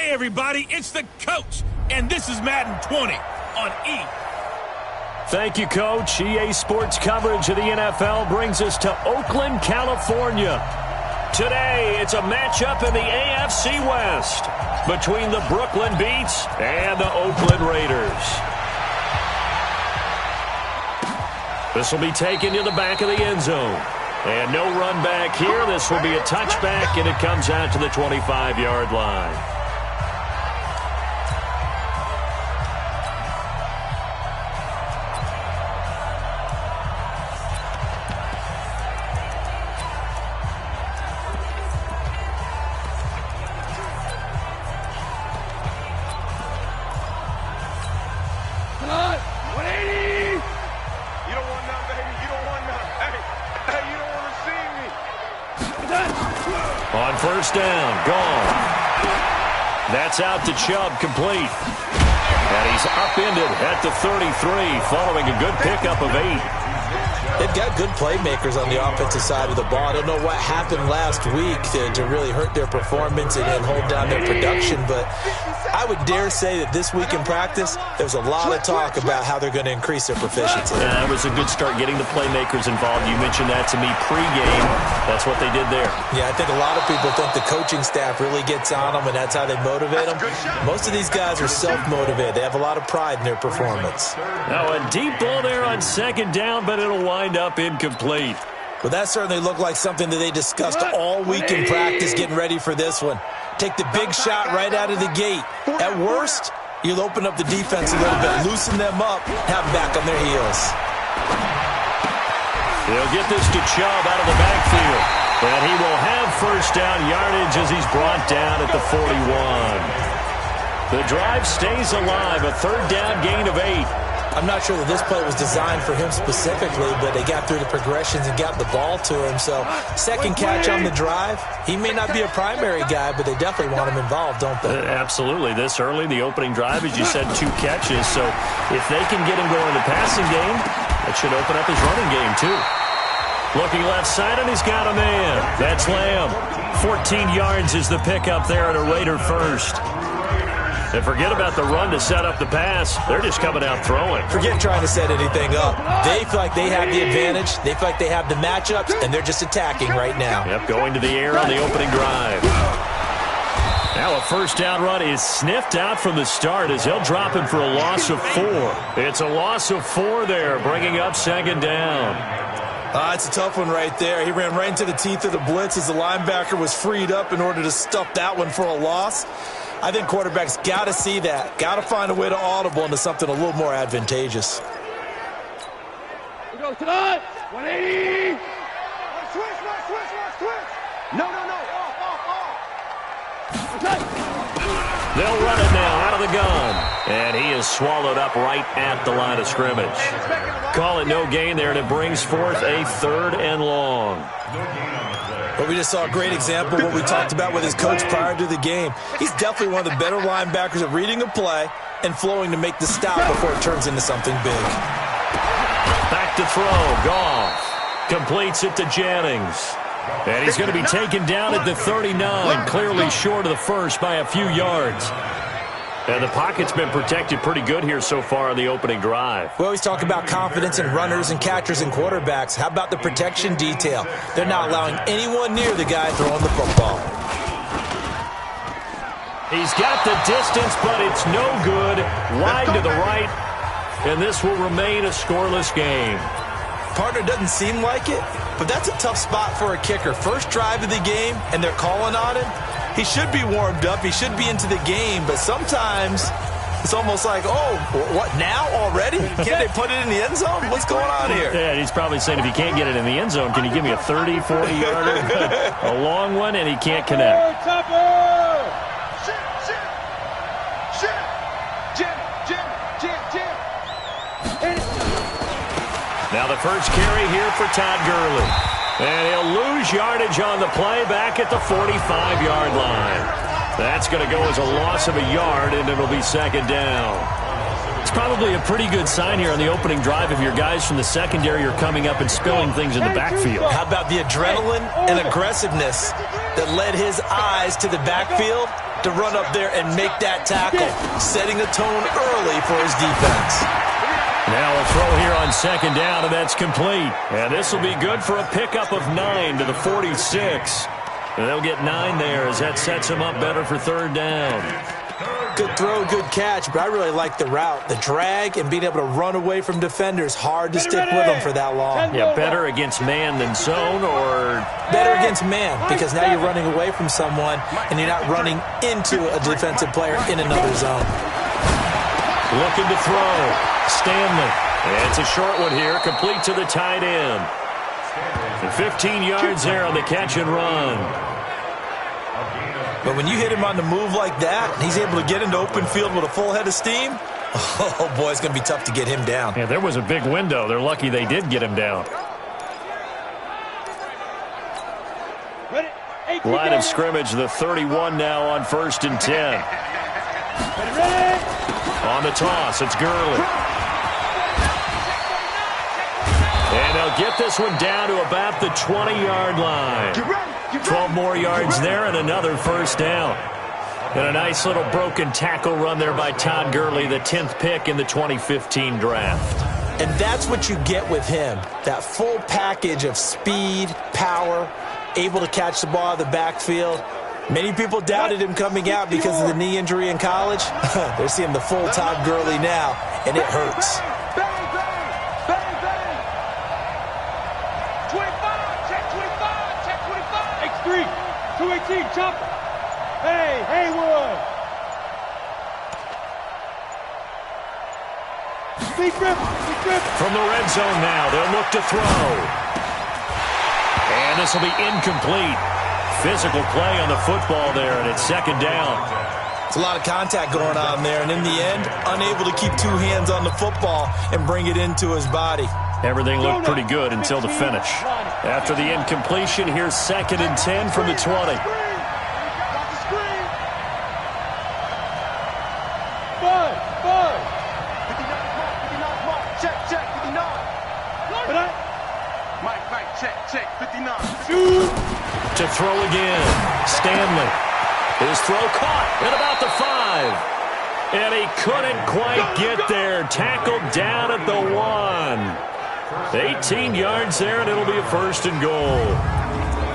Hey, everybody, it's the coach, and this is Madden 20 on E. Thank you, Coach. EA Sports coverage of the NFL brings us to Oakland, California. Today, it's a matchup in the AFC West between the Brooklyn Beats and the Oakland Raiders. This will be taken to the back of the end zone. And no run back here. This will be a touchback, and it comes out to the 25-yard line. On first down, gone. That's out to Chubb, complete. And he's upended at the 33, following a good pickup of 8. They've got good playmakers on the offensive side of the ball. I don't know what happened last week to really hurt their performance and hold down their production, but I would dare say that this week in practice, there's a lot of talk about how they're going to increase their proficiency. Yeah, it was a good start getting the playmakers involved. You mentioned that to me pregame. That's what they did there. Yeah, I think a lot of people think the coaching staff really gets on them, and that's how they motivate them. Most of these guys are self-motivated. They have a lot of pride in their performance. Now a deep ball there on second down, but it'll wind up incomplete. Well, that certainly looked like something that they discussed all week in practice getting ready for this one. Take the big shot right out of the gate. At worst, you'll open up the defense a little bit, loosen them up, have them back on their heels. He'll get this to Chubb out of the backfield. And he will have first down yardage as he's brought down at the 41. The drive stays alive, a third down gain of 8. I'm not sure that this play was designed for him specifically, but they got through the progressions and got the ball to him. So, second catch on the drive. He may not be a primary guy, but they definitely want him involved, don't they? Absolutely. This early, the opening drive, as you said, 2 catches. So, if they can get him going in the passing game, that should open up his running game, too. Looking left side, and he's got a man. That's Lamb. 14 yards is the pickup there at a Raider first. And forget about the run to set up the pass. They're just coming out throwing. Forget trying to set anything up. They feel like they have the advantage. They feel like they have the matchups, and they're just attacking right now. Yep, going to the air on the opening drive. Now a first down run is sniffed out from the start as he'll drop him for a loss of 4. It's a loss of 4 there, bringing up second down. It's a tough one right there. He ran right into the teeth of the blitz as the linebacker was freed up in order to stuff that one for a loss. I think quarterbacks got to see that. Got to find a way to audible into something a little more advantageous. We go tonight. 180. Switch. No. Okay. They'll run it now out of the gun. And he is swallowed up right at the line of scrimmage. Call it no gain there, and it brings forth a 3rd and long. But we just saw a great example of what we talked about with his coach prior to the game. He's definitely one of the better linebackers at reading a play and flowing to make the stop before it turns into something big. Back to throw. Goff completes it to Jennings. And he's going to be taken down at the 39, clearly short of the first by a few yards. And the pocket's been protected pretty good here so far on the opening drive. We always talk about confidence in runners and catchers and quarterbacks. How about the protection detail? They're not allowing anyone near the guy throwing the football. He's got the distance, but it's no good. Wide to the right, and this will remain a scoreless game. Partner doesn't seem like it, but that's a tough spot for a kicker. First drive of the game, and they're calling on him. He should be warmed up. He should be into the game, but sometimes it's almost like, oh, what, now already? Can't they put it in the end zone? What's going on here? Yeah, he's probably saying if you can't get it in the end zone, can you give me a 30, 40-yarder? A long one, and he can't connect. Now the first carry here for Todd Gurley. And he'll lose yardage on the play back at the 45-yard line. That's going to go as a loss of a yard, and it'll be second down. It's probably a pretty good sign here on the opening drive if your guys from the secondary are coming up and spilling things in the backfield. How about the adrenaline and aggressiveness that led his eyes to the backfield to run up there and make that tackle, setting a tone early for his defense. Now a throw here on second down, and that's complete. And this will be good for a pickup of 9 to the 46. And they'll get 9 there as that sets him up better for third down. Good throw, good catch, but I really like the route. The drag and being able to run away from defenders, hard to stick with them for that long. Yeah, better against man than zone, or? Better against man, because now you're running away from someone and you're not running into a defensive player in another zone. Looking to throw. Stanley. And it's a short one here, complete to the tight end. And 15 yards there on the catch and run. But when you hit him on the move like that, and he's able to get into open field with a full head of steam, oh, boy, it's going to be tough to get him down. Yeah, there was a big window. They're lucky they did get him down. Line of scrimmage, the 31 now on 1st and 10. On the toss, it's Gurley. And they'll get this one down to about the 20-yard line. 12 more yards there and another first down. And a nice little broken tackle run there by Todd Gurley, the 10th pick in the 2015 draft. And that's what you get with him, that full package of speed, power, able to catch the ball out of the backfield. Many people doubted him coming out because of the knee injury in college. They're seeing the full Todd Gurley now, and it hurts. 218, chopper. Hey, Haywood. Big grip. From the red zone now, they'll look to throw. And this will be incomplete. Physical play on the football there, and it's second down. It's a lot of contact going on there, and in the end, unable to keep two hands on the football and bring it into his body. Everything looked pretty good until the finish. After the incompletion, here's 2nd and 10 from the 20. Check, 59. To throw again. Stanley. His throw caught at about the 5. And he couldn't quite get there. Tackled down at the 1. 18 yards there, and it'll be a 1st and goal.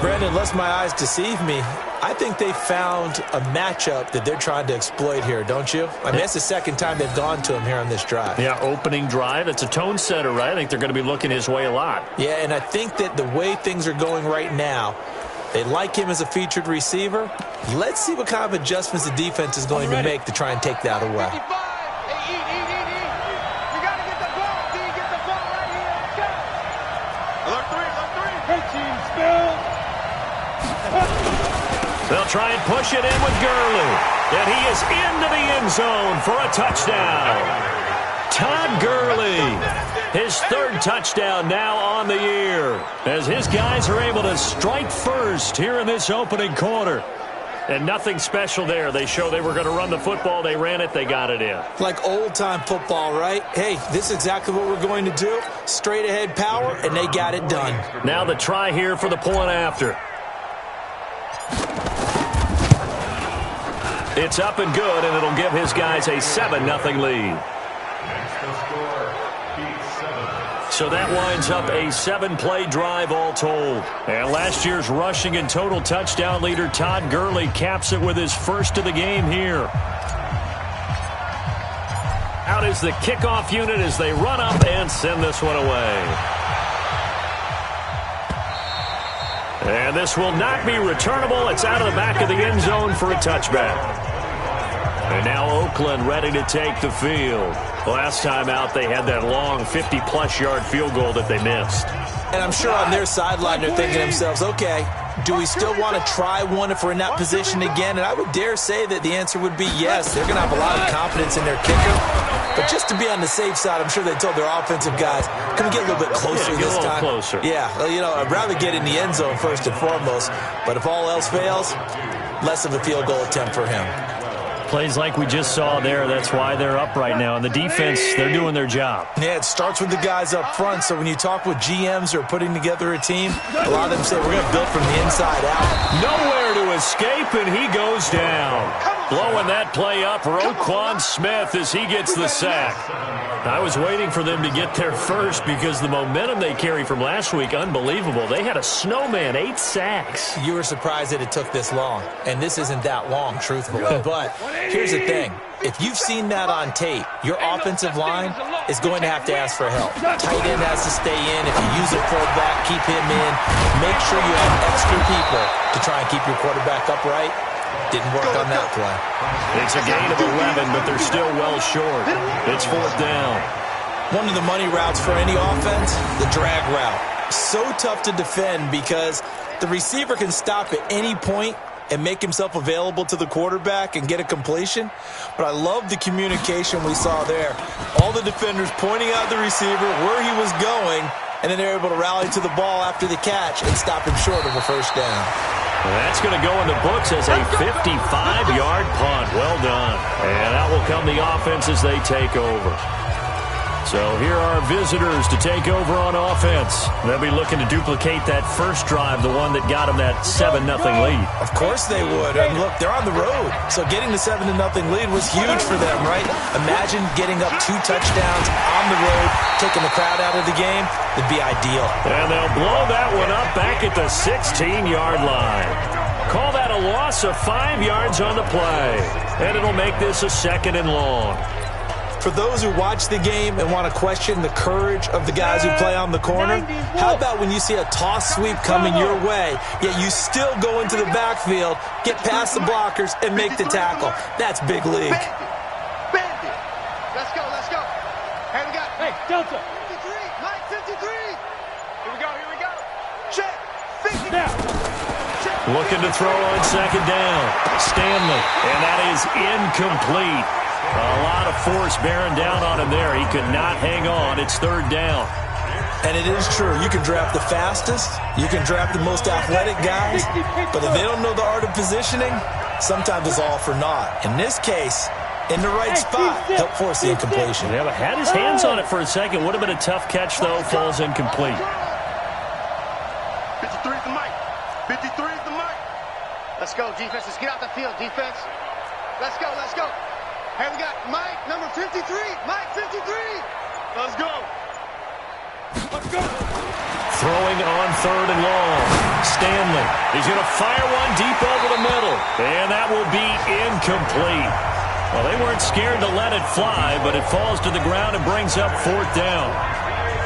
Brandon, unless my eyes deceive me, I think they found a matchup that they're trying to exploit here, don't you? I mean, that's the second time they've gone to him here on this drive. Yeah, opening drive. It's a tone setter, right? I think they're going to be looking his way a lot. Yeah, and I think that the way things are going right now, they like him as a featured receiver. Let's see what kind of adjustments the defense is going to make to try and take that away. They'll try and push it in with Gurley. And he is into the end zone for a touchdown. Todd Gurley, his 3rd touchdown now on the year, as his guys are able to strike first here in this opening quarter. And nothing special there. They show they were going to run the football. They ran it. They got it in. Like old-time football, right? Hey, this is exactly what we're going to do. Straight ahead power, and they got it done. Now the try here for the point after. It's up and good, and it'll give his guys a 7-0 lead. So that winds up a 7-play drive all told. And last year's rushing and total touchdown leader Todd Gurley caps it with his 1st of the game here. Out is the kickoff unit as they run up and send this one away. And this will not be returnable. It's out of the back of the end zone for a touchback. And now Oakland ready to take the field. Last time out, they had that long 50-plus yard field goal that they missed. And I'm sure on their sideline they're thinking to themselves, okay, do we still want to try one if we're in that position again? And I would dare say that the answer would be yes. They're going to have a lot of confidence in their kicker. But just to be on the safe side, I'm sure they told their offensive guys, can we get a little bit closer this time? Closer. Yeah, you know, I'd rather get in the end zone first and foremost. But if all else fails, less of a field goal attempt for him. Plays like we just saw there, that's why they're up right now. And the defense, they're doing their job. Yeah, it starts with the guys up front. So when you talk with GMs who are putting together a team, a lot of them say we're going to build from the inside out. Nowhere to escape, and he goes down. Blowing that play up, Roquan Smith as he gets the sack. I was waiting for them to get there first because the momentum they carry from last week, unbelievable. They had a snowman, 8 sacks. You were surprised that it took this long, and this isn't that long, truthfully. But here's the thing. If you've seen that on tape, your offensive line is going to have to ask for help. Tight end has to stay in. If you use a fullback, keep him in. Make sure you have extra people to try and keep your quarterback upright. Didn't work on that play. It's a gain of 11, but they're still well short. It's 4th down. One of the money routes for any offense, the drag route. So tough to defend because the receiver can stop at any point and make himself available to the quarterback and get a completion. But I love the communication we saw there. All the defenders pointing out the receiver, where he was going, and then they're able to rally to the ball after the catch and stop him short of a first down. That's going to go in the books as a 55-yard punt. Well done. And out will come the offense as they take over. So here are our visitors to take over on offense. They'll be looking to duplicate that first drive, the one that got them that 7-0 lead. Of course they would. And look, they're on the road. So getting the 7-0 lead was huge for them, right? Imagine getting up 2 touchdowns on the road, taking the crowd out of the game. It'd be ideal. And they'll blow that one up back at the 16-yard line. Call that a loss of 5 yards on the play. And it'll make this a 2nd and long. For those who watch the game and want to question the courage of the guys who play on the corner, how about when you see a toss sweep coming your way, yet you still go into the backfield, get past the blockers, and make the tackle? That's big league. Bandit. Let's go, let's go. Hey, we got. Hey, Delta. 53, Mike 53. Here we go. Check. 50. Now. Looking to throw on 2nd down. Stanley. And that is incomplete. A lot of force bearing down on him there. He could not hang on. It's 3rd down. And it is true. You can draft the fastest. You can draft the most athletic guys. But if they don't know the art of positioning, sometimes it's all for naught. In this case, in the right spot, help force the incompletion. Yeah, but had his hands on it for a second. Would have been a tough catch, though. Falls incomplete. 53 is the mic. 53 is the mic. Let's go, defense. Let's get out the field, defense. Let's go, let's go. Hey, we got Mike, number 53. Mike, 53. Let's go. Let's go. Throwing on 3rd and long. Stanley. He's going to fire one deep over the middle. And that will be incomplete. Well, they weren't scared to let it fly, but it falls to the ground and brings up 4th down.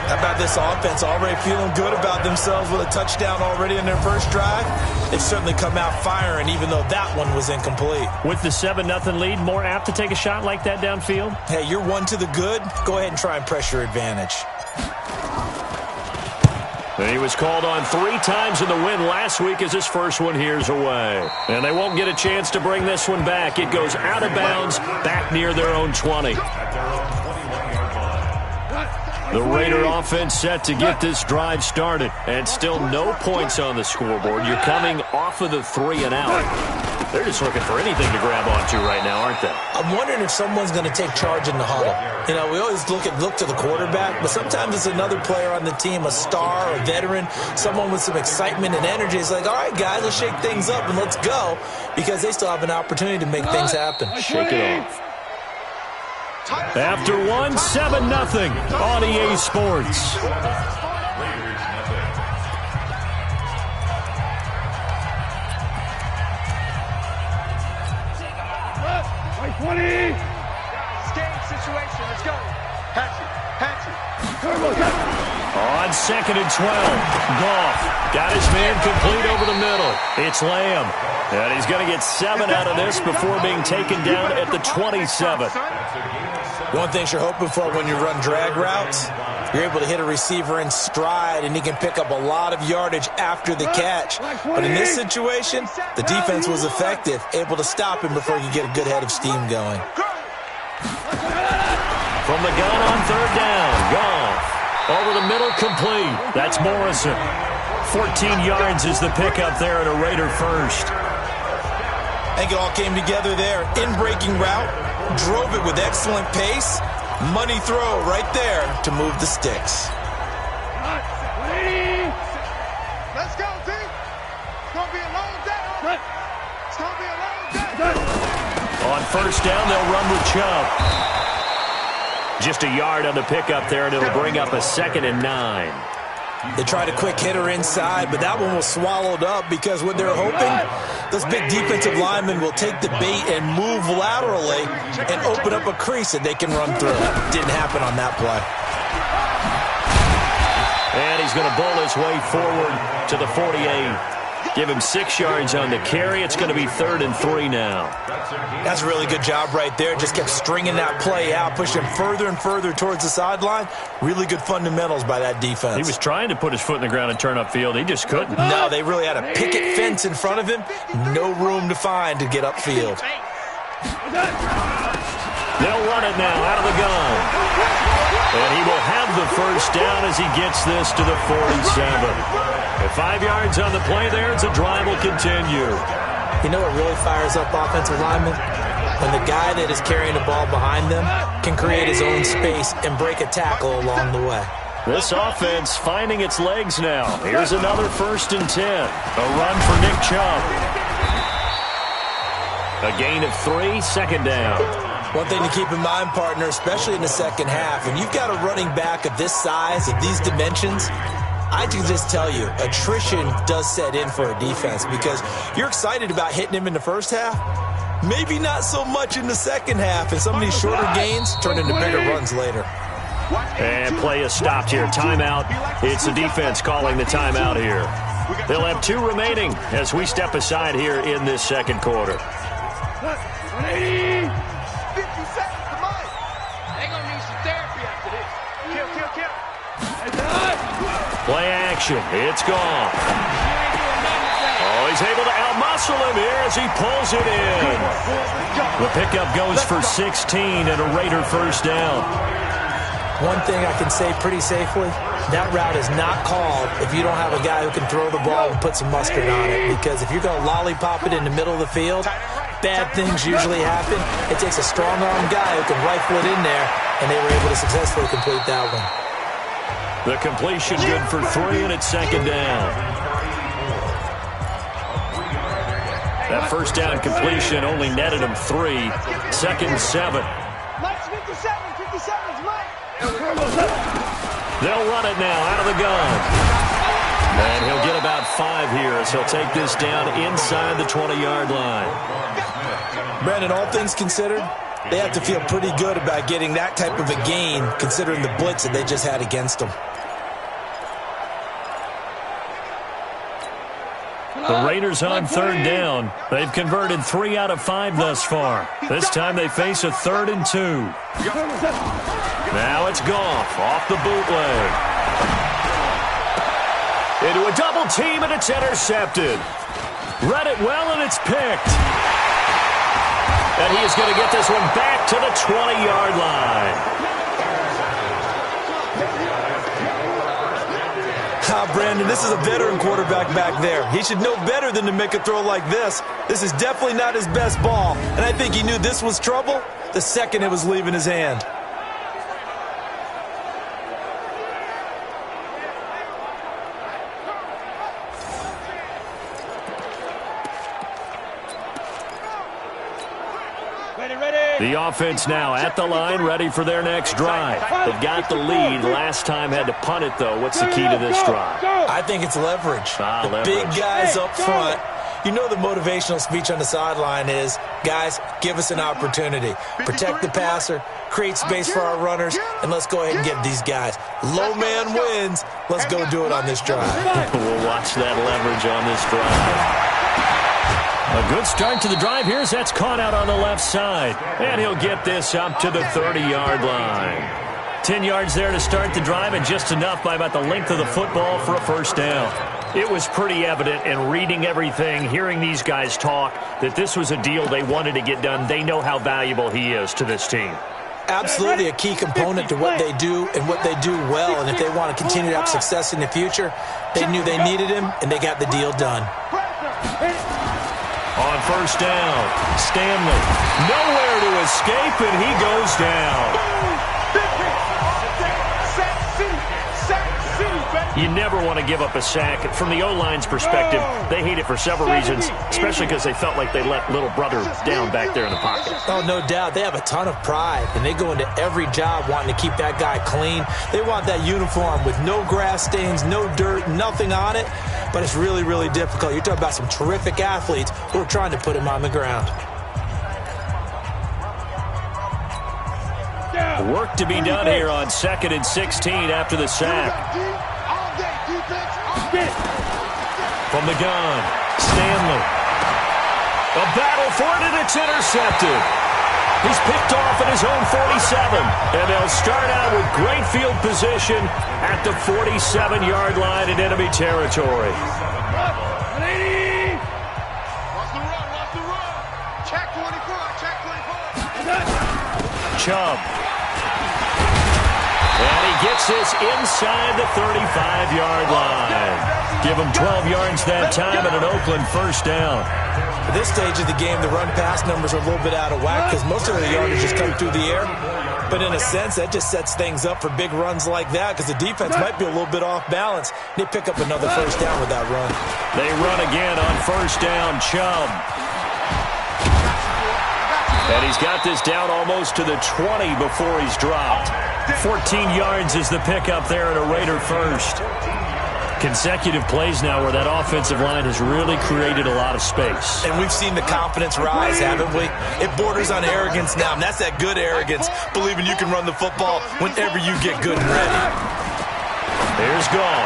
How about this offense already feeling good about themselves with a touchdown already in their first drive? They've certainly come out firing, even though that one was incomplete. With the 7-0 lead, more apt to take a shot like that downfield? Hey, you're 1 to the good. Go ahead and try and press your advantage. And he was called on 3 times in the win last week as his first one here's away. And they won't get a chance to bring this one back. It goes out of bounds, back near their own 20. The Raider offense set to get this drive started. And still no points on the scoreboard. You're coming off of the 3 and out. They're just looking for anything to grab onto right now, aren't they? I'm wondering if someone's going to take charge in the huddle. You know, we always look to the quarterback, but sometimes it's another player on the team, a star, a veteran, someone with some excitement and energy. It's like, all right, guys, let's shake things up and let's go, because they still have an opportunity to make things happen. Shake it off. After 1, 7-0 on EA Sports. Game situation. Let's go. Hatchet. On 2nd and 12, Goff got his man complete over the middle. It's Lamb. And he's going to get 7 out of this before being taken down at the 27. One thing you're hoping for when you run drag routes, you're able to hit a receiver in stride, and he can pick up a lot of yardage after the catch. But in this situation, the defense was effective, able to stop him before he could get a good head of steam going. From the gun on 3rd down, Goff. Over the middle, complete. That's Morrison. 14 yards is the pickup there at a Raider first. I think it all came together there. In-breaking route, drove it with excellent pace. Money throw right there to move the sticks. Let's go, team. It's going to be a long day. It's going to be a long day. On first down, they'll run with Chubb. Just a yard on the pickup there, and it'll bring up a 2nd and 9. They tried a quick hitter inside, but that one was swallowed up because what they're hoping, those big defensive linemen will take the bait and move laterally and open up a crease that they can run through. Didn't happen on that play. And he's going to bowl his way forward to the 48. Give him 6 yards on the carry. It's going to be 3rd and 3 now. That's a really good job right there. Just kept stringing that play out, pushing further and further towards the sideline. Really good fundamentals by that defense. He was trying to put his foot in the ground and turn upfield. He just couldn't. No, they really had a picket fence in front of him. No room to find to get upfield. They'll run it now out of the gun. And he will have the first down as he gets this to the 47. At 5 yards on the play there, the drive will continue. You know what really fires up offensive linemen? When the guy that is carrying the ball behind them can create his own space and break a tackle along the way. This offense finding its legs now. Here's another 1st and 10. A run for Nick Chubb. A gain of 3, 2nd down. One thing to keep in mind, partner, especially in the second half, when you've got a running back of this size, of these dimensions, I can just tell you, attrition does set in for a defense because you're excited about hitting him in the first half. Maybe not so much in the second half, and some of these shorter gains turn into bigger runs later. And play is stopped here. Timeout. It's the defense calling the timeout here. They'll have 2 remaining as we step aside here in this second quarter. 50 seconds to Mike. They're going to need some therapy after this. Kill. Play action. It's gone. Oh, he's able to outmuscle him here as he pulls it in. The pickup goes for 16 and a Raider first down. One thing I can say pretty safely, that route is not called if you don't have a guy who can throw the ball and put some mustard on it. Because if you're going to lollipop it in the middle of the field, bad things usually happen. It takes a strong-arm guy who can rifle it in there, and they were able to successfully complete that one. The completion good for 3, and it's 2nd down. That first down completion only netted him 3. 2nd and 7. Mike's 57's Mike. They'll run it now out of the gun. And he'll get about 5 here as he'll take this down inside the 20-yard line. Brandon, all things considered, they have to feel pretty good about getting that type of a gain considering the blitz that they just had against them. The Raiders on 3rd down. They've converted 3 out of 5 thus far. This time they face a 3rd and 2. Now it's Goff off the bootleg. Into a double team, and it's intercepted. Read it well, and it's picked. And he is going to get this one back to the 20-yard line. Brandon, this is a veteran quarterback back there. He should know better than to make a throw like this. This is definitely not his best ball, and I think he knew this was trouble the second it was leaving his hand. The offense now at the line, ready for their next drive. They've got the lead. Last time had to punt it, though. What's the key to this drive? I think it's leverage. Leverage. Big guys up front. You know the motivational speech on the sideline is, guys, give us an opportunity. Protect the passer, create space for our runners, and let's go ahead and get these guys. Low man wins. Let's go do it on this drive. We'll watch that leverage on this drive. A good start to the drive here as that's caught out on the left side. And he'll get this up to the 30-yard line. 10 yards there to start the drive, and just enough by about the length of the football for a first down. It was pretty evident in reading everything, hearing these guys talk, that this was a deal they wanted to get done. They know how valuable he is to this team. Absolutely a key component to what they do and what they do well. And if they want to continue to have success in the future, they knew they needed him, and they got the deal done. On first down, Stanley. Nowhere to escape, and he goes down. You never want to give up a sack. From the O-line's perspective, they hate it for several reasons, especially because they felt like they let little brother down back there in the pocket. Oh, no doubt. They have a ton of pride, and they go into every job wanting to keep that guy clean. They want that uniform with no grass stains, no dirt, nothing on it, but it's really, really difficult. You're talking about some terrific athletes who are trying to put him on the ground. Work to be done here on 2nd and 16 after the sack. From the gun, Stanley. A battle for it, and it's intercepted. He's picked off at his own 47, and they'll start out with great field position at the 47-yard line in enemy territory. Check 24, check 24. Chubb. And he gets this inside the 35-yard line. Give him 12 yards that time and an Oakland first down. At this stage of the game, the run-pass numbers are a little bit out of whack because most of the yardage just come through the air. But in a sense, that just sets things up for big runs like that because the defense might be a little bit off balance. They pick up another first down with that run. They run again on first down, Chubb. And he's got this down almost to the 20 before he's dropped. 14 yards is the pickup there at a Raider first. Consecutive plays now where that offensive line has really created a lot of space. And we've seen the confidence rise, haven't we? It borders on arrogance now, and that's that good arrogance, believing you can run the football whenever you get good and ready. Here's Gall.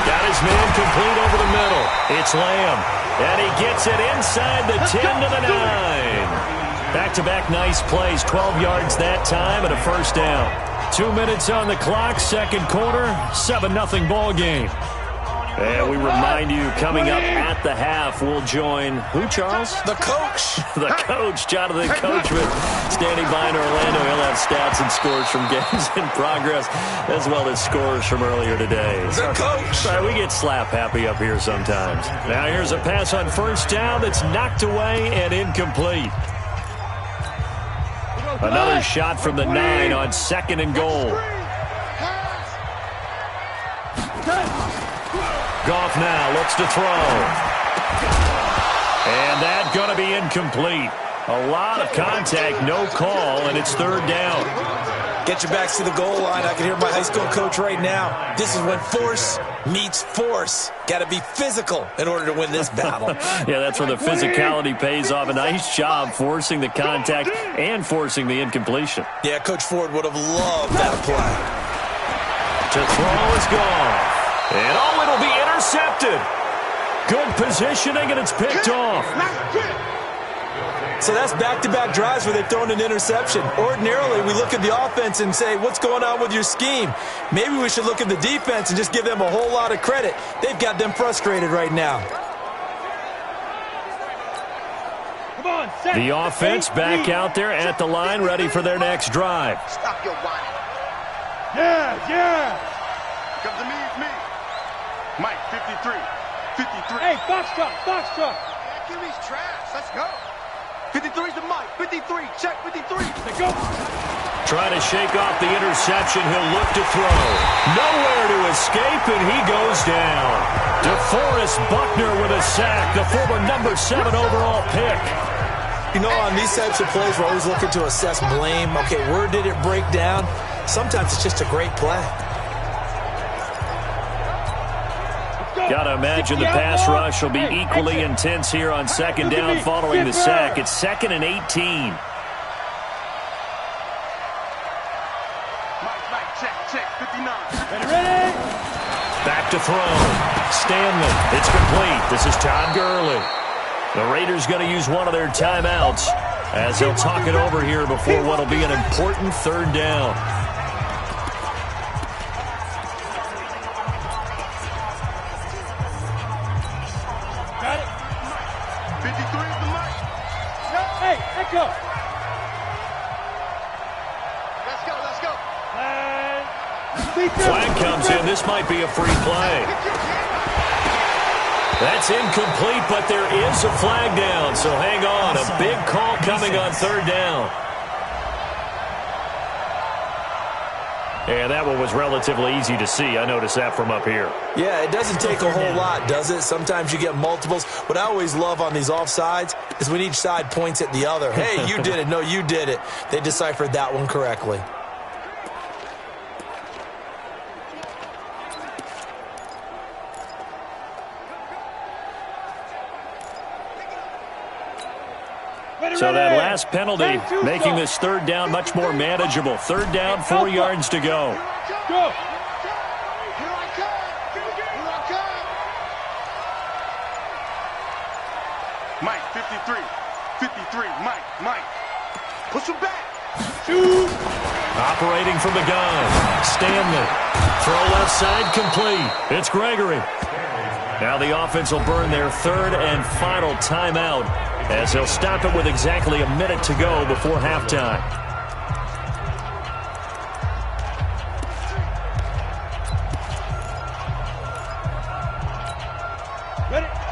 Got his man complete over the middle. It's Lamb. And he gets it inside the 10 to the 9. Back-to-back nice plays. 12 yards that time and a first down. 2 minutes on the clock, second quarter, 7-0 ball game. And we remind you, coming up at the half, we'll join who, Charles? The coach. The coach, Jonathan Coachman, standing by in Orlando. He'll have stats and scores from games in progress, as well as scores from earlier today. The coach. Sorry, we get slap happy up here sometimes. Now here's a pass on first down that's knocked away and incomplete. Another shot from the 9 on 2nd and goal. Goff now looks to throw. And that's going to be incomplete. A lot of contact, no call, and it's third down. Get your backs to the goal line. I can hear my high school coach right now. This is when force meets force. Got to be physical in order to win this battle. Yeah, that's where the physicality pays off. A nice job forcing the contact and forcing the incompletion. Yeah, Coach Ford would have loved that play. To throw is gone. And it'll be intercepted. Good positioning, and it's picked off. So that's back-to-back drives where they've thrown an interception. Ordinarily, we look at the offense and say, what's going on with your scheme? Maybe we should look at the defense and just give them a whole lot of credit. They've got them frustrated right now. The offense back out there at the line, ready for their next drive. Stop your whining. Yeah. Come to me, it's me. Mike, 53. 53. Hey, box truck. Yeah, give me trash. Let's go. 53's the Mike. 53. Check 53. Let's go. Trying to shake off the interception. He'll look to throw. Nowhere to escape, and he goes down. DeForest Buckner with a sack, the former number 7 overall pick. You know, on these types of plays, we're always looking to assess blame. Okay, where did it break down? Sometimes it's just a great play. Got to imagine the pass rush will be equally intense here on second down following the sack. It's 2nd and 18. Mike, check, 59. Ready? Back to throw. Stanley. It's complete. This is Todd Gurley. The Raiders going to use one of their timeouts as they'll talk it over here before what will be an important third down. Got it. 53's the Mike. Hey, echo. Let's go. Flag comes in. This might be a free play. That's incomplete, but there is a flag down, so hang on. A big call coming on third down. And that one was relatively easy to see. I noticed that from up here. Yeah, it doesn't take a whole lot, does it? Sometimes you get multiples. What I always love on these offsides is when each side points at the other. Hey, you did it. No, you did it. They deciphered that one correctly. So that last penalty making this third down much more manageable. Third down, 4 yards to go. Go. Mike, 53. 53. Mike. Push him back. Shoot. Operating from the gun. Stanley. Throw left side complete. It's Gregory. Now the offense will burn their third and final timeout, as they'll stop it with exactly a minute to go before halftime.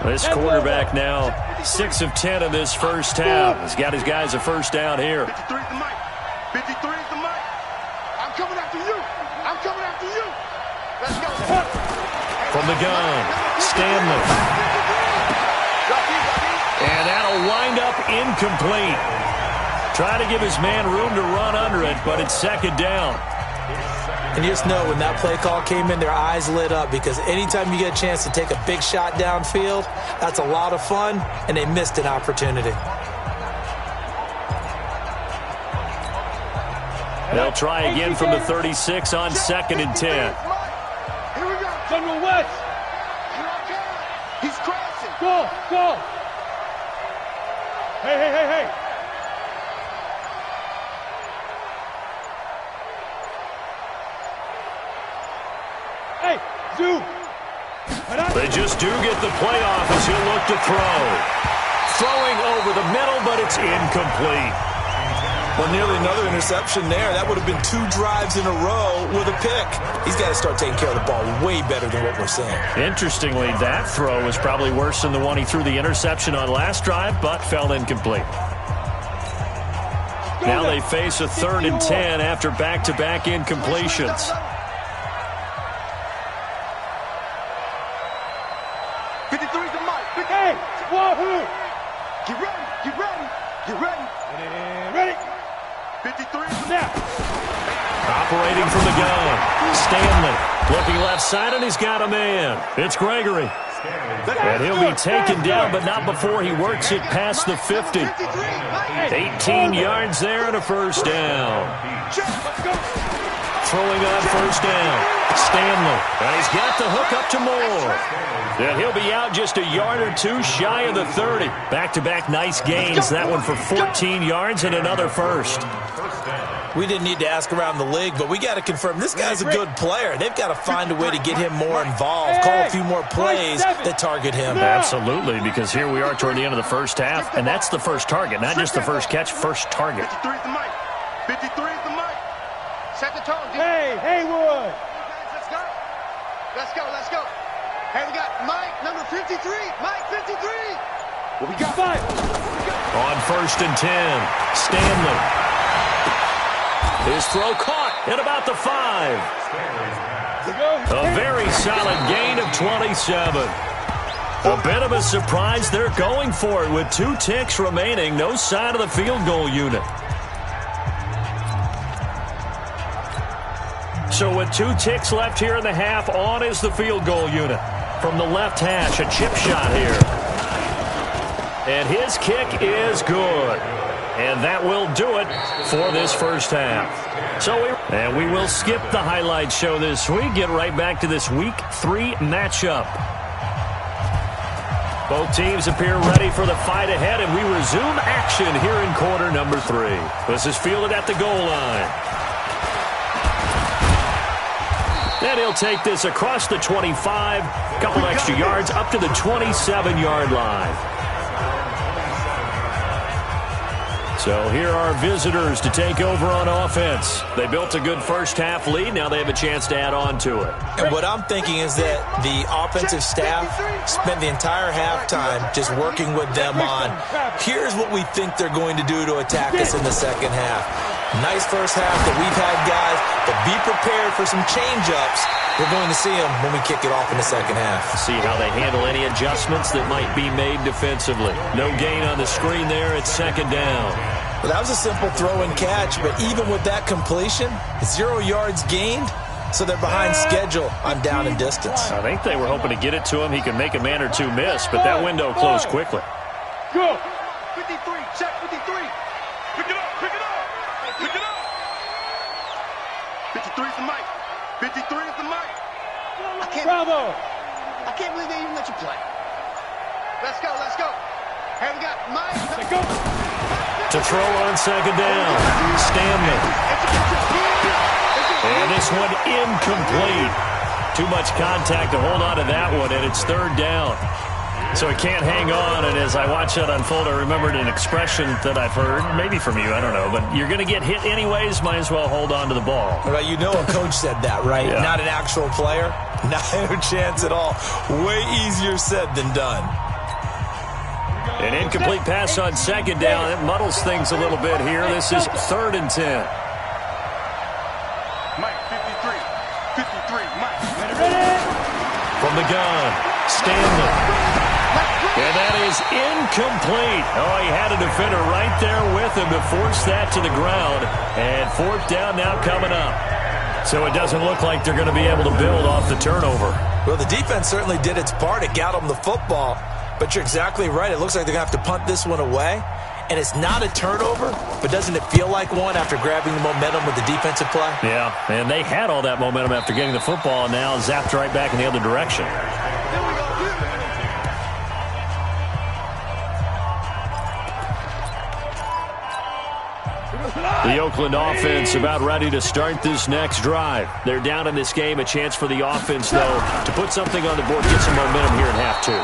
This quarterback now 6 of 10 in this first half. He's got his guys a first down here. 53 is the mic. 53 is the mic. I'm coming after you. I'm coming after you. Let's go. From the gun, Stanley. And that'll wind up incomplete. Try to give his man room to run under it, but it's second down. And you just know when that play call came in, their eyes lit up, because anytime you get a chance to take a big shot downfield, that's a lot of fun, and they missed an opportunity. They'll try again from the 36 on 2nd and 10. Here we go. General West. He's crashing. Go. Hey. Hey, Zoo. They just do get the play off as he'll look to throw. Throwing over the middle, but it's incomplete. Well, nearly another interception there. That would have been 2 drives in a row with a pick. He's got to start taking care of the ball way better than what we're seeing. Interestingly, that throw was probably worse than the one he threw the interception on last drive, but fell incomplete. Now they face a 3rd and 10 after back-to-back incompletions. 53 is the mic. Hey, wahoo! Get ready. Ready. 53 is now. Operating from the gun. Stanley looking left side, and he's got a man. It's Gregory. And he'll be taken down, but not before he works it past the 50. 18 yards there and a first down. Throwing on first down. Stanley. And he's got the hook up to Moore. And he'll be out just a yard or two shy of the 30. Back-to-back nice gains. That one for 14 yards and another first. We didn't need to ask around the league, but we got to confirm this guy's a good player. They've got to find a way to get him more involved, call a few more plays that target him. Absolutely, because here we are toward the end of the first half, and that's the first target, not just the first catch, first target. 53 is the mic. 53 is the mic. Set the tone. Hey, Haywood. Let's go. Hey, we got Mike, number 53. Mike, 53. What we got? 5. On 1st and 10, Stanley. His throw caught at about the 5. A very solid gain of 27. A bit of a surprise. They're going for it with 2 ticks remaining. No sign of the field goal unit. So with 2 ticks left here in the half, on is the field goal unit. From the left hash, a chip shot here. And his kick is good. And that will do it for this first half. And we will skip the highlight show this week. Get right back to this Week 3 matchup. Both teams appear ready for the fight ahead, and we resume action here in quarter number 3. This is fielded at the goal line. And he'll take this across the 25, a couple extra yards up to the 27-yard line. So here are visitors to take over on offense. They built a good first-half lead. Now they have a chance to add on to it. And what I'm thinking is that the offensive staff spent the entire halftime just working with them on, here's what we think they're going to do to attack us in the second half. Nice first half that we've had, guys, but be prepared for some change-ups. We're going to see them when we kick it off in the second half. See how they handle any adjustments that might be made defensively. No gain on the screen there. It's second down. Well, that was a simple throw and catch, but even with that completion, 0 yards gained, so they're behind schedule on down and distance. I think they were hoping to get it to him. He could make a man or two miss, but that window closed quickly. Go. 53, check 53. Pick it up, pick it up. Pick it up. 53 is the mic. 53 is the mic. I can't believe they even let you play. Let's go, let's go. Here we got Mike. Let's go. To throw on second down, Stanley. And this one incomplete. Too much contact to hold on to that one, and it's third down. So he can't hang on, and as I watch that unfold, I remembered an expression that I've heard, maybe from you, I don't know, but you're going to get hit anyways, might as well hold on to the ball. Right, you know a coach said that, right? Yeah. Not an actual player. Not a chance at all. Way easier said than done. An incomplete pass on second down. It muddles things a little bit here. This is 3rd and 10. Mike, 53. 53, Mike. From the gun, Stanley. And that is incomplete. Oh, he had a defender right there with him to force that to the ground. And 4th down now coming up. So it doesn't look like they're going to be able to build off the turnover. Well, the defense certainly did its part. It got them the football. But you're exactly right. It looks like they're going to have to punt this one away. And it's not a turnover, but doesn't it feel like one after grabbing the momentum with the defensive play? Yeah, and they had all that momentum after getting the football and now zapped right back in the other direction. The Oakland offense about ready to start this next drive. They're down in this game. A chance for the offense, though, to put something on the board, get some momentum here in half two.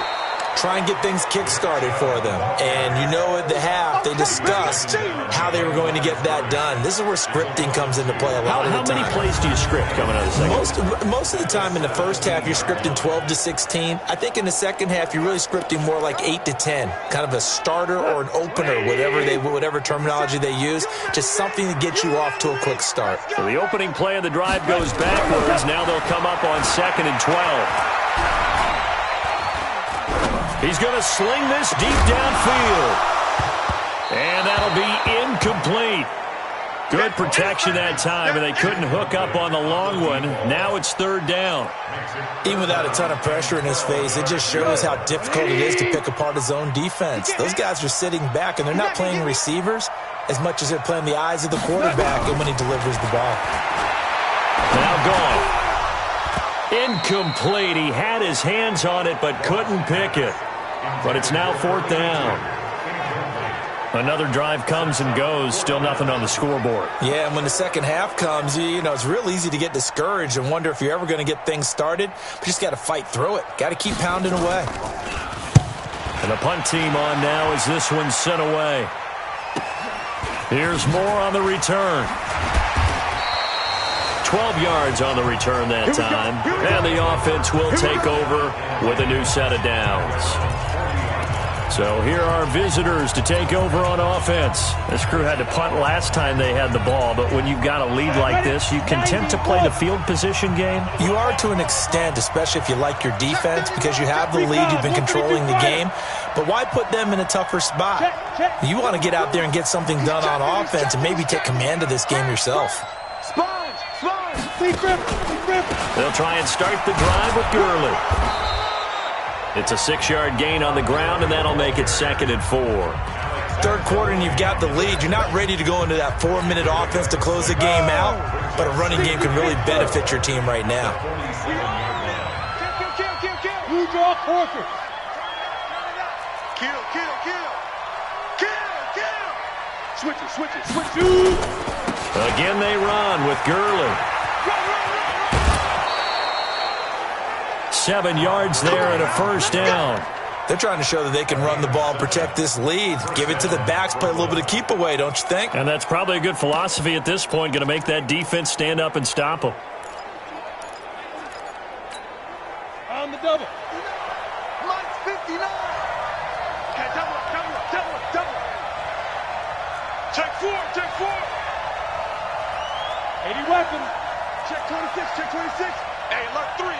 Try and get things kick-started for them. And you know at the half, they discussed how they were going to get that done. This is where scripting comes into play a lot of the time. How many plays do you script coming out of the second? Most of the time in the first half, you're scripting 12 to 16. I think in the second half, you're really scripting more like 8 to 10. Kind of a starter or an opener, whatever terminology they use. Just something to get you off to a quick start. So the opening play of the drive goes backwards. Now they'll come up on 2nd and 12. He's going to sling this deep downfield. And that'll be incomplete. Good protection that time, and they couldn't hook up on the long one. Now it's 3rd down. Even without a ton of pressure in his face, it just shows how difficult it is to pick apart his own defense. Those guys are sitting back, and they're not playing receivers as much as they're playing the eyes of the quarterback and when he delivers the ball. Now gone. Incomplete. He had his hands on it but couldn't pick it. But it's now 4th down. Another drive comes and goes. Still nothing on the scoreboard. Yeah, and when the second half comes, you know, it's real easy to get discouraged and wonder if you're ever going to get things started. But you just got to fight through it. Got to keep pounding away. And the punt team on now as this one's sent away. Here's more on the return. 12 yards on the return that time. And the offense will take over with a new set of downs. So here are visitors to take over on offense. This crew had to punt last time they had the ball, but when you've got a lead like this, you can tend to play the field position game. You are to an extent, especially if you like your defense, because you have the lead, you've been controlling the game. But why put them in a tougher spot? You want to get out there and get something done on offense and maybe take command of this game yourself. They'll try and start the drive with Gurley. It's a 6-yard gain on the ground, and that'll make it 2nd and 4. Third quarter, and you've got the lead. You're not ready to go into that 4-minute offense to close the game out, but a running game can really benefit your team right now. Blue draw quarter. Kill. Switch it. Again, they run with Gurley. 7 yards there and a 1st down. They're trying to show that they can run the ball, protect this lead. Give it to the backs, play a little bit of keep away, don't you think? And that's probably a good philosophy at this point, going to make that defense stand up and stop them. On the double. Mike's 59. Okay, double up. Check four. 80 weapons. Check 26. Hey, alert three.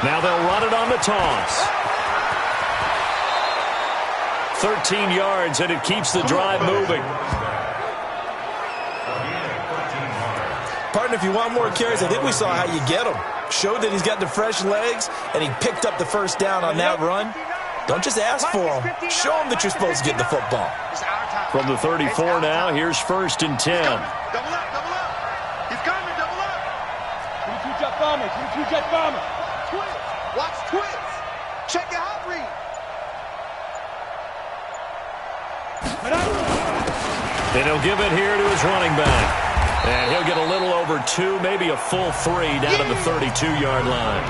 Now they'll run it on the toss. 13 yards, and it keeps the drive moving. Partner, if you want more carries, I think we saw how you get them. Showed that he's got the fresh legs, and he picked up the first down on that run. Don't just ask for them. Show them that you're supposed to get the football. From the 34 now, here's 1st and 10. Double up. He's coming, double up. 22 jet bomber. Twins. Watch twins. Check your hot read. And he'll give it here to his running back. And he'll get a little over 2, maybe a full 3 down to the 32-yard line.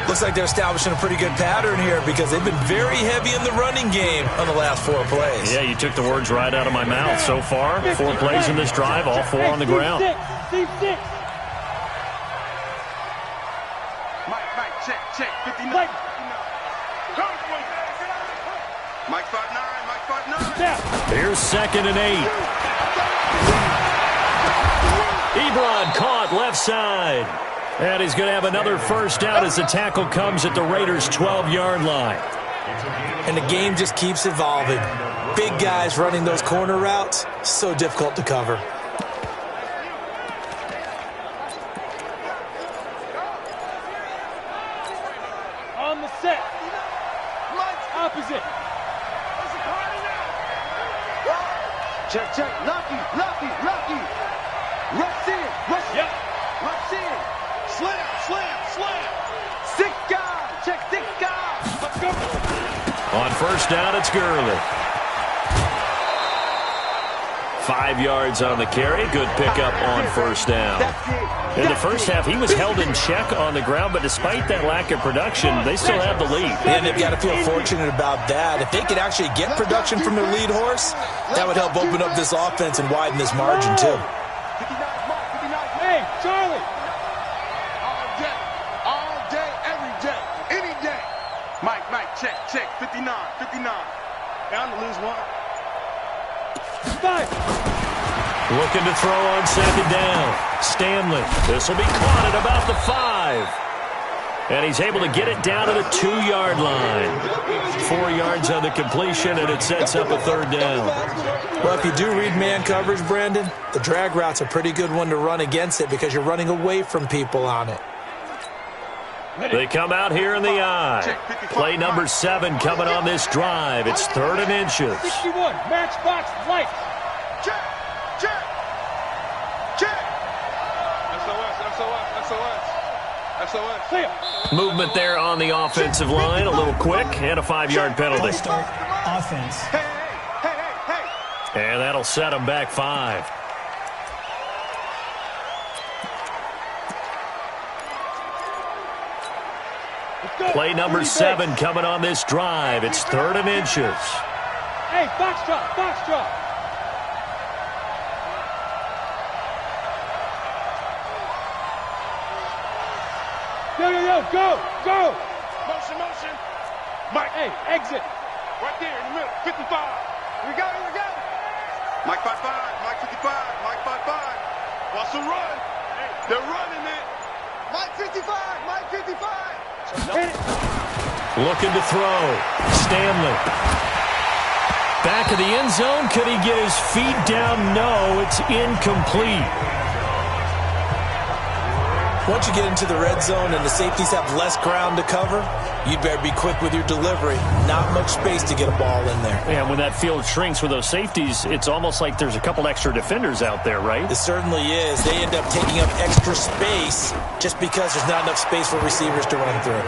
Looks like they're establishing a pretty good pattern here because they've been very heavy in the running game on the last 4 plays. Yeah, you took the words right out of my mouth. So far, 4 plays in this drive, all 4 on the ground. Steve 6. Mike, check. 59. Mike 5'9". Here's 2nd and 8. Ebron caught left side. And he's going to have another first down as the tackle comes at the Raiders' 12-yard line. And the game just keeps evolving. Big guys running those corner routes, so difficult to cover. On the set. Opposite. Check. Lucky. Rush in. Yep. Rush in. Slam. 6 guys. Check 6 guys. Let's go. On first down, it's Gurley. 5 yards on the carry. Good pickup on first down. In the first half, he was held in check on the ground, but despite that lack of production, they still have the lead. And they've got to feel fortunate about that. If they could actually get production from their lead horse, that would help open up this offense and widen this margin, too. 59 Mike. Hey, Charlie. All day, every day, any day. Mike, check. 59. Down to lose 1. 5. Looking to throw on 2nd down. Stanley. This will be caught at about the 5. And he's able to get it down to the 2-yard line. 4 yards on the completion, and it sets up a 3rd down. Well, if you do read man coverage, Brandon, the drag route's a pretty good one to run against it because you're running away from people on it. They come out here in the eye. Play number 7 coming on this drive. It's 3rd and inches. 61. Matchbox light. Check. SOS. Clear. Movement there on the offensive line. A little quick and a 5-yard penalty. Start offense. Hey. And that'll set them back 5. Play number 7 coming on this drive. It's 3rd and inches. Hey, Foxtrot. Yo, go. Motion. Mike, hey, exit. Right there in the middle. 55. We got it. Mike 55. Mike 55. Mike 55. Watch the run. They're running it. Mike 55. Looking to throw. Stanley. Back of the end zone. Could he get his feet down? No, it's incomplete. Once you get into the red zone and the safeties have less ground to cover, you better be quick with your delivery. Not much space to get a ball in there. And when that field shrinks with those safeties, it's almost like there's a couple extra defenders out there, right? It certainly is. They end up taking up extra space just because there's not enough space for receivers to run through.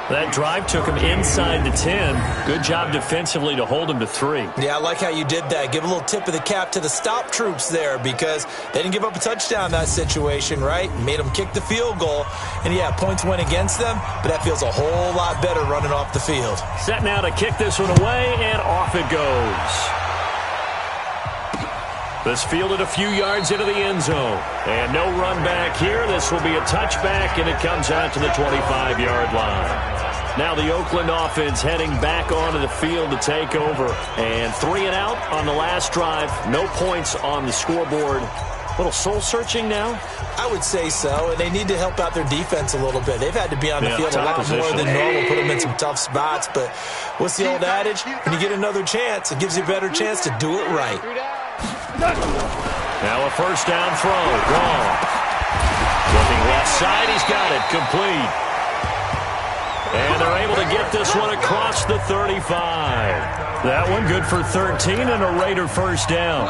That drive took him inside the 10. Good job defensively to hold him to 3. Yeah, I like how you did that. Give a little tip of the cap to the stop troops there because they didn't give up a touchdown in that situation, right? Made them kick the field goal. And, yeah, points went against them, but that feels a whole lot better running off the field. Set now to kick this one away, and off it goes. This fielded a few yards into the end zone. And no run back here. This will be a touchback, and it comes out to the 25-yard line. Now the Oakland offense heading back onto the field to take over. And 3 and out on the last drive. No points on the scoreboard. A little soul-searching now? I would say so, and they need to help out their defense a little bit. They've had to be on the field a lot more than normal, put them in some tough spots. But what's the old adage? When you get another chance, it gives you a better chance to do it right. Now a first down throw. Wrong. Looking left side. He's got it. Complete. And they're able to get this one across the 35. That one good for 13 and a Raider first down.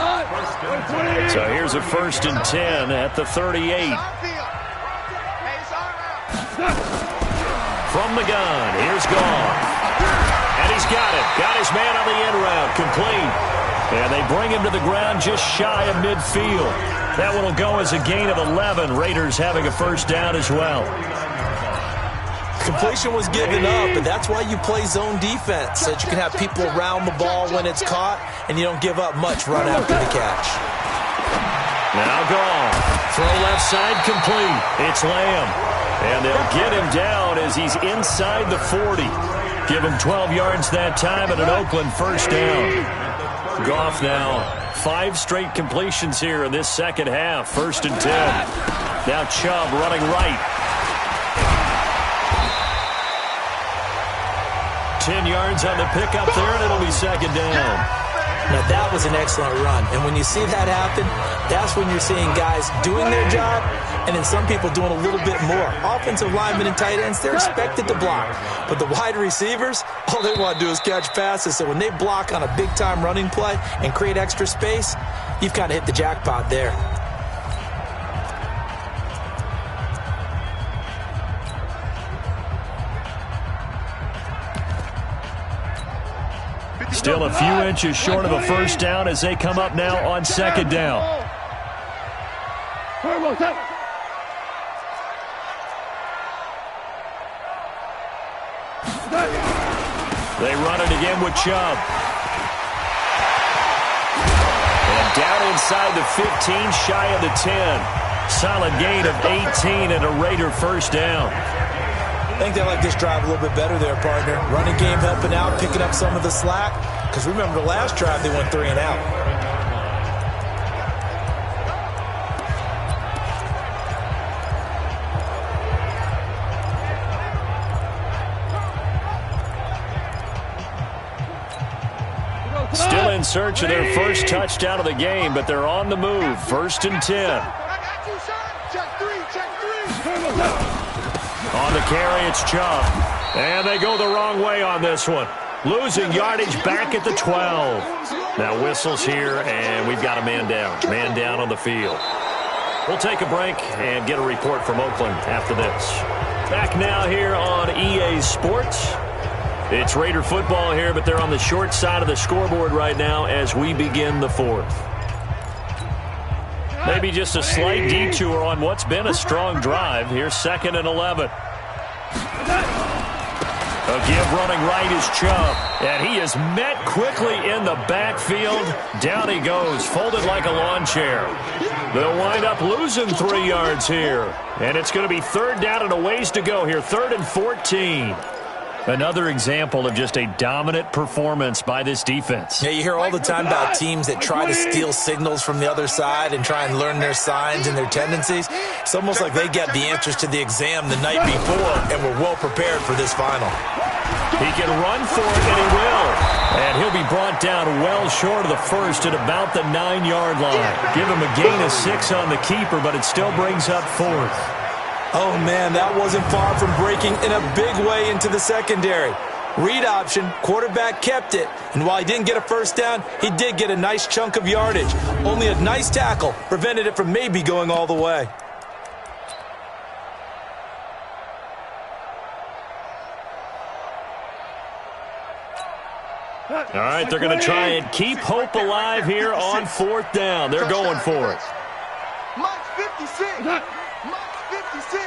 So here's a 1st and 10 at the 38. From the gun, here's Goff. And he's got it. Got his man on the end route. Complete. And they bring him to the ground just shy of midfield. That one will go as a gain of 11. Raiders having a first down as well. Completion was given up, but that's why you play zone defense, so that you can have people around the ball when it's caught, and you don't give up much run after the catch. Now Goff. Throw left side complete. It's Lamb. And they'll get him down as he's inside the 40. Give him 12 yards that time and an Oakland first down. Goff now 5 straight completions here in this second half. 1st and 10. Now Chubb running right. 10 yards on the pickup there, and it'll be second down. Now, that was an excellent run. And when you see that happen, that's when you're seeing guys doing their job and then some people doing a little bit more. Offensive linemen and tight ends, they're expected to block. But the wide receivers, all they want to do is catch passes. So when they block on a big-time running play and create extra space, you've kind of hit the jackpot there. Still a few inches short of a first down as they come up now on second down. They run it again with Chubb. And down inside the 15, shy of the 10. Solid gain of 18 and a Raider first down. I think they like this drive a little bit better there, partner. Running game helping out, picking up some of the slack. Because remember the last drive, they went 3 and out. Still in search of their first touchdown of the game, but they're on the move. 1st and 10. On the carry, it's Chubb. And they go the wrong way on this one. Losing yardage back at the 12. Now whistles here, and we've got a man down. Man down on the field. We'll take a break and get a report from Oakland after this. Back now here on EA Sports. It's Raider football here, but they're on the short side of the scoreboard right now as we begin the 4th. Maybe just a slight detour on what's been a strong drive. Here's 2nd and 11. A give running right is Chubb. And he is met quickly in the backfield. Down he goes, folded like a lawn chair. They'll wind up losing 3 yards here. And it's going to be 3rd down and a ways to go here. 3rd and 14. Another example of just a dominant performance by this defense. Yeah, you hear all the time about teams that try to steal signals from the other side and try and learn their signs and their tendencies. It's almost like they get the answers to the exam the night before and were well prepared for this final. He can run for it, and he will. And he'll be brought down well short of the first at about the 9-yard line. Give him a gain of 6 on the keeper, but it still brings up 4th. Oh, man, that wasn't far from breaking in a big way into the secondary. Read option, quarterback kept it. And while he didn't get a first down, he did get a nice chunk of yardage. Only a nice tackle prevented it from maybe going all the way. All right, they're going to try and keep hope alive here on 4th down. They're going for it. Mike 56. Mike 56.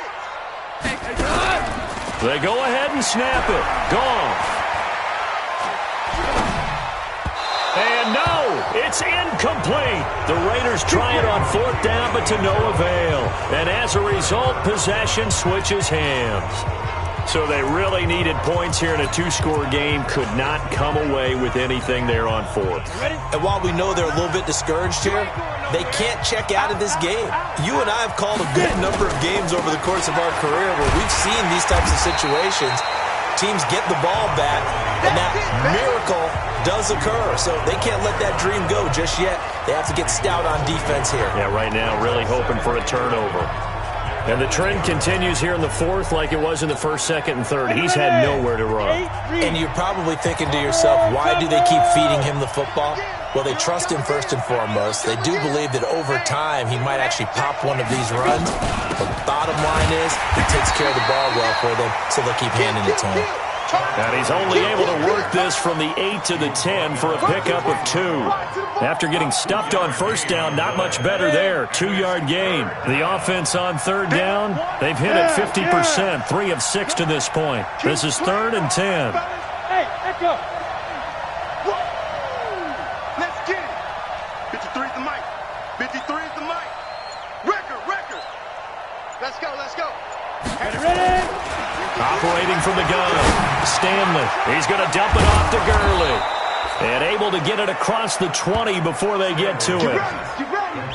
They go ahead and snap it. Gone. And no, it's incomplete. The Raiders try it on 4th down, but to no avail. And as a result, possession switches hands. So they really needed points here in a 2-score game. Could not come away with anything there on 4th. And while we know they're a little bit discouraged here, they can't check out of this game. You and I have called a good number of games over the course of our career where we've seen these types of situations. Teams get the ball back, and that miracle does occur. So they can't let that dream go just yet. They have to get stout on defense here. Yeah, right now really hoping for a turnover. And the trend continues here in the 4th like it was in the 1st, 2nd, and 3rd. He's had nowhere to run. And you're probably thinking to yourself, why do they keep feeding him the football? Well, they trust him first and foremost. They do believe that over time he might actually pop one of these runs. But the bottom line is he takes care of the ball well for them, so they'll keep handing it to him. And he's only able to work this from the 8 to the 10 for a pickup of 2. After getting stuffed on 1st down, not much better there. 2-yard gain. The offense on 3rd down, they've hit it 50%, 3 of 6 to this point. This is 3rd and 10. Hey, let's go. Let's get it. 53 is the mic. 53 is the mic. Record. Let's go. Ready? Operating from the gun, Stanley. He's going to dump it off to Gurley. And able to get it across the 20 before they get to it.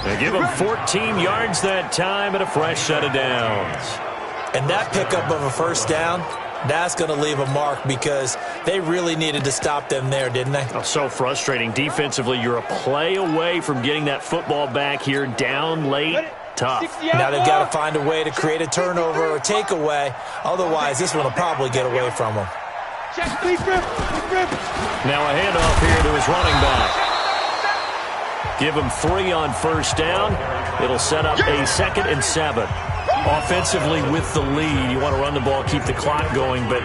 They give him 14 yards that time and a fresh set of downs. And that pickup of a 1st down, that's going to leave a mark because they really needed to stop them there, didn't they? Oh, so frustrating. Defensively, you're a play away from getting that football back here down late. Tough. Now they've got to find a way to create a turnover or a takeaway. Otherwise, this one will probably get away from them. Now a handoff here to his running back. Give him 3 on 1st down. It'll set up a 2nd and 7. Offensively with the lead, you want to run the ball, keep the clock going, but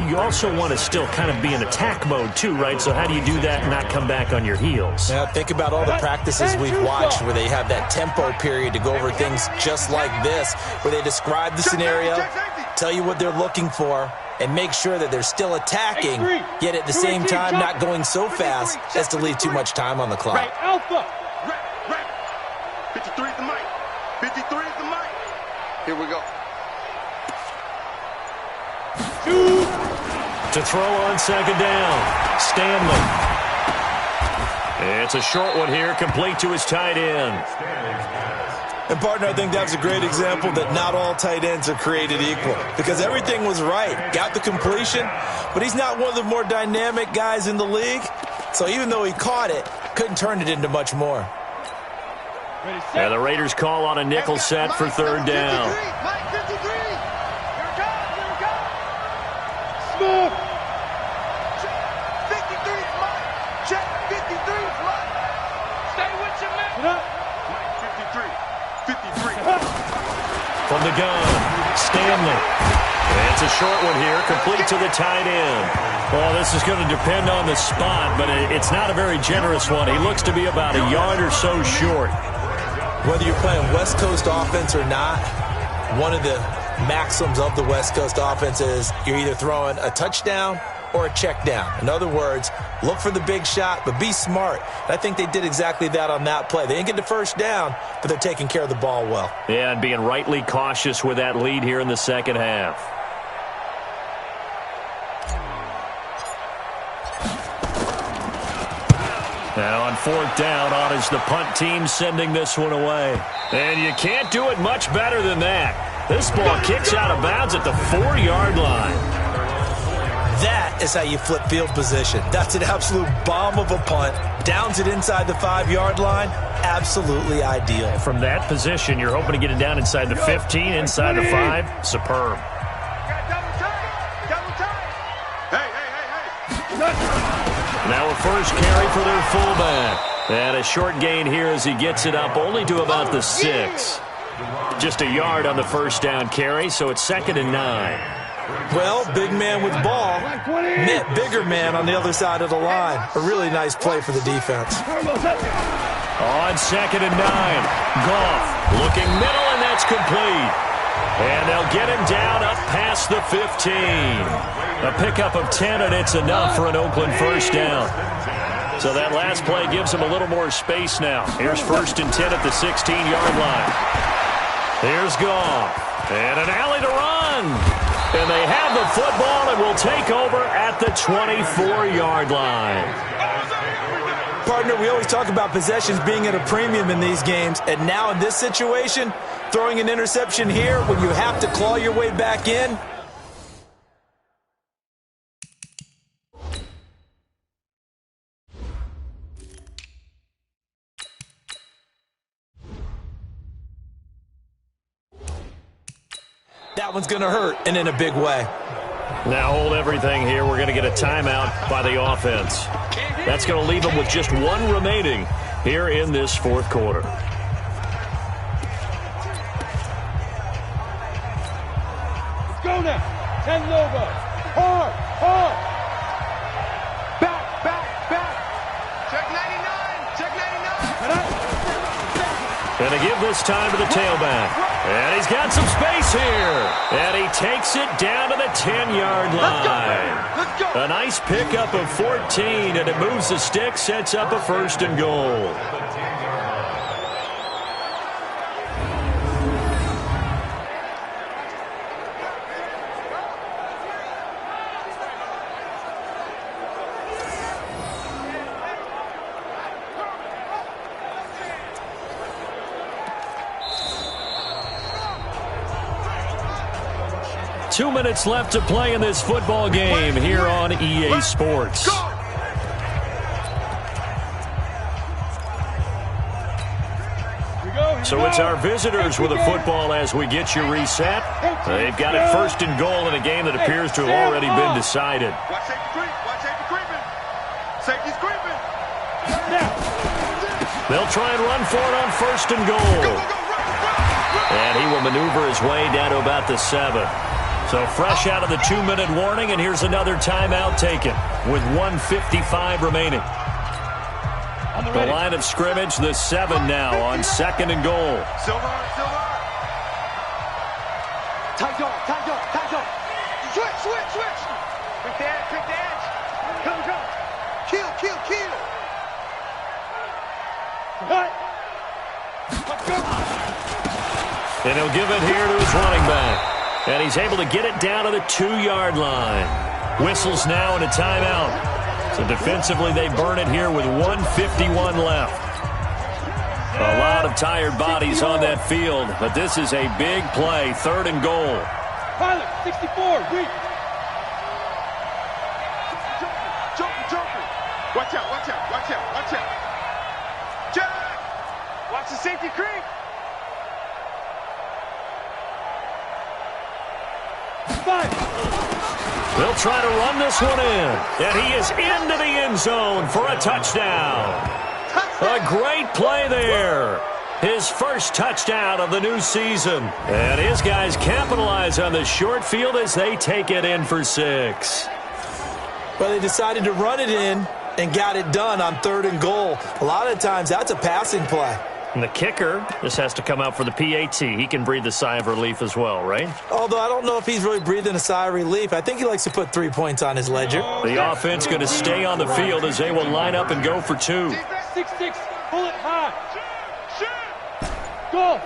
you also want to still kind of be in attack mode too, right? So how do you do that and not come back on your heels? Now think about all the practices we've watched where they have that tempo period to go over things just like this, where they describe the scenario, tell you what they're looking for, and make sure that they're still attacking, yet at the same time not going so fast as to leave too much time on the clock. Right, Alpha. Right. 53 is the mic. 53 is the mic. Here we go. To throw on 2nd down, Stanley. It's a short one here, complete to his tight end. And, partner, I think that's a great example that not all tight ends are created equal because everything was right. Got the completion, but he's not one of the more dynamic guys in the league. So even though he caught it, couldn't turn it into much more. And the Raiders call on a nickel set for 3rd down. Mike 53. Here it comes. Smooth. Check. 53 is Mike. Check. 53 is Mike. Stay with your man. Mike 53. From the gun, Stanley. It's a short one here, complete to the tight end. Well, this is going to depend on the spot, but it's not a very generous one. He looks to be about a yard or so short. Whether you're playing West Coast offense or not, one of the maxims of the West Coast offense is you're either throwing a touchdown or a check down. In other words, look for the big shot, but be smart. And I think they did exactly that on that play. They didn't get the 1st down, but they're taking care of the ball well. Yeah, and being rightly cautious with that lead here in the 2nd half. Now on 4th down, on is the punt team sending this one away. And you can't do it much better than that. This ball kicks out of bounds at the 4-yard line. That is how you flip field position. That's an absolute bomb of a punt. Downs it inside the 5-yard line. Absolutely ideal. From that position, you're hoping to get it down inside the 15, inside the 5. Superb. Now a first carry for their fullback. And a short gain here as he gets it up only to about the 6. Just a yard on the 1st down carry, so it's 2nd and 9. Well, big man with ball met bigger man on the other side of the line. A really nice play for the defense. On 2nd and 9, Goff looking middle, and that's complete. And they'll get him down up past the 15. A pickup of 10, and it's enough for an Oakland first down. So that last play gives him a little more space now. Here's 1st and 10 at the 16-yard line. Here's Goff. And an alley to run. And they have the football and will take over at the 24-yard line. Partner, we always talk about possessions being at a premium in these games. And now in this situation, throwing an interception here when you have to claw your way back in. That one's going to hurt, and in a big way. Now hold everything here. We're going to get a timeout by the offense. That's going to leave them with just one remaining here in this 4th quarter. Let's go now. 10 Lobo. Hard, hard. Back. Check 99. Check 99. And to give this time to the tailback. And he's got some space here. And he takes it down to the 10-yard line. Let's go. A nice pickup of 14, and it moves the stick, sets up a 1st and goal. Two minutes left to play in this football game here on EA Sports. So it's our visitors with a football as we get you reset. They've got it 1st and goal in a game that appears to have already been decided. Watch safety creep. Watch safety creeping. Safety's creeping. They'll try and run for it on 1st and goal. And he will maneuver his way down to about the 7. So fresh out of the 2-minute warning, and here's another timeout taken with 1:55 remaining. The line of scrimmage, the 7 now on 2nd and goal. Silver. Tight dog. Switch. Quick dash. Come. Kill. Cut. Let's go. And he'll give it here to his running back. And he's able to get it down to the 2-yard line. Whistles now and a timeout. So defensively, they burn it here with 1:51 left. A lot of tired bodies on that field, but this is a big play, 3rd and goal. Pilot, 64, weak. Joker. Watch out. Jack. Watch the safety creep. They'll try to run this one in. And he is into the end zone for a touchdown. A great play there. His first touchdown of the new season. And his guys capitalize on the short field as they take it in for 6. Well, they decided to run it in and got it done on 3rd and goal. A lot of times, that's a passing play. And the kicker, this has to come out for the PAT. He can breathe a sigh of relief as well, right? Although I don't know if he's really breathing a sigh of relief. I think he likes to put 3 points on his ledger. The offense going to stay on the field as they will line up and go for 2. 6-6, pull it high. Go.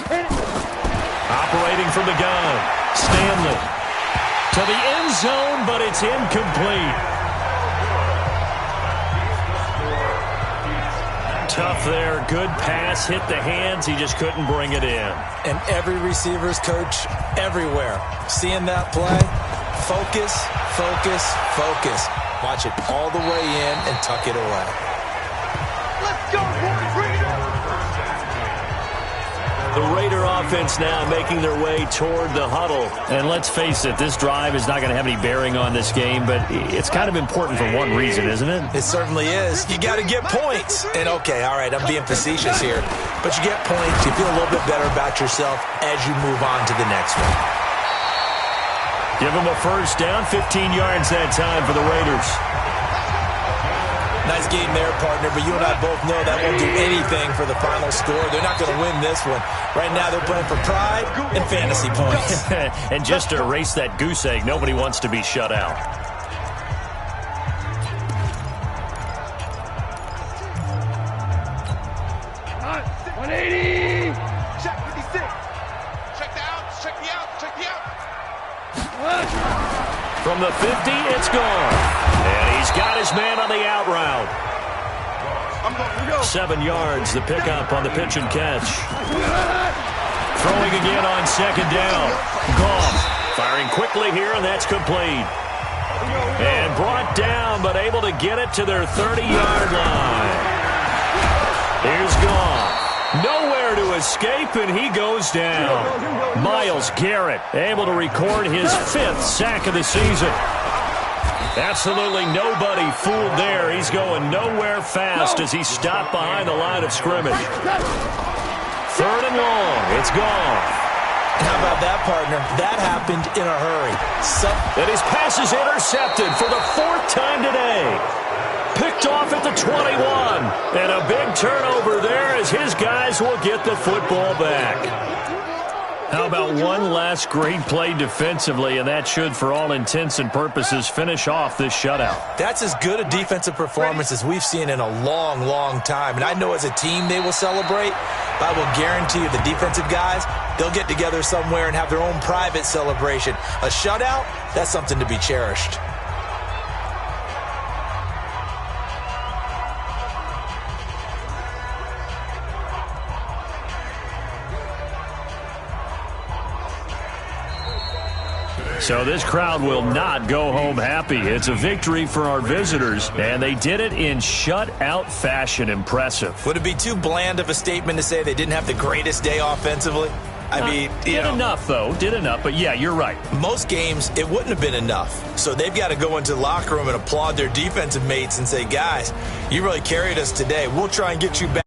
Hit it. Operating from the gun, Stanley. To the end zone, but it's incomplete. Tough there. Good pass. Hit the hands. He just couldn't bring it in. And every receiver's coach everywhere. Seeing that play, focus. Watch it all the way in and tuck it away. Let's go, boys. Bring it up. The Raider offense now making their way toward the huddle. And let's face it, this drive is not going to have any bearing on this game, but it's kind of important for one reason, isn't it? It certainly is. You got to get points. And, okay, all right, I'm being facetious here. But you get points, you feel a little bit better about yourself as you move on to the next one. Give them a first down, 15 yards that time for the Raiders. Nice game there, partner, but you and I both know that won't do anything for the final score. They're not going to win this one. Right now they're playing for pride and fantasy points. And just to erase that goose egg, nobody wants to be shut out. Hot, 180. Check 56. Check the outs. Check the outs. Check the outs. From the 50, it's gone. And he's got his man on the out route. 7 yards, the pickup on the pitch and catch. Throwing again on second down. Goff firing quickly here, and that's complete. And brought down, but able to get it to their 30-yard line. Here's Goff. Nowhere to escape, and he goes down. Myles Garrett able to record his 5th sack of the season. Absolutely nobody fooled there. He's going nowhere fast as he stopped behind the line of scrimmage. 3rd and long. It's gone. How about that, partner? That happened in a hurry. And his pass is intercepted for the 4th time today. Picked off at the 21. And a big turnover there as his guys will get the football back. How about one last great play defensively, and that should, for all intents and purposes, finish off this shutout. That's as good a defensive performance as we've seen in a long, long time. And I know as a team they will celebrate, but I will guarantee you the defensive guys, they'll get together somewhere and have their own private celebration. A shutout, that's something to be cherished. So this crowd will not go home happy. It's a victory for our visitors, and they did it in shutout fashion. Impressive. Would it be too bland of a statement to say they didn't have the greatest day offensively? I mean, did enough, though. Did enough, but yeah, you're right. Most games, it wouldn't have been enough. So they've got to go into the locker room and applaud their defensive mates and say, guys, you really carried us today. We'll try and get you back.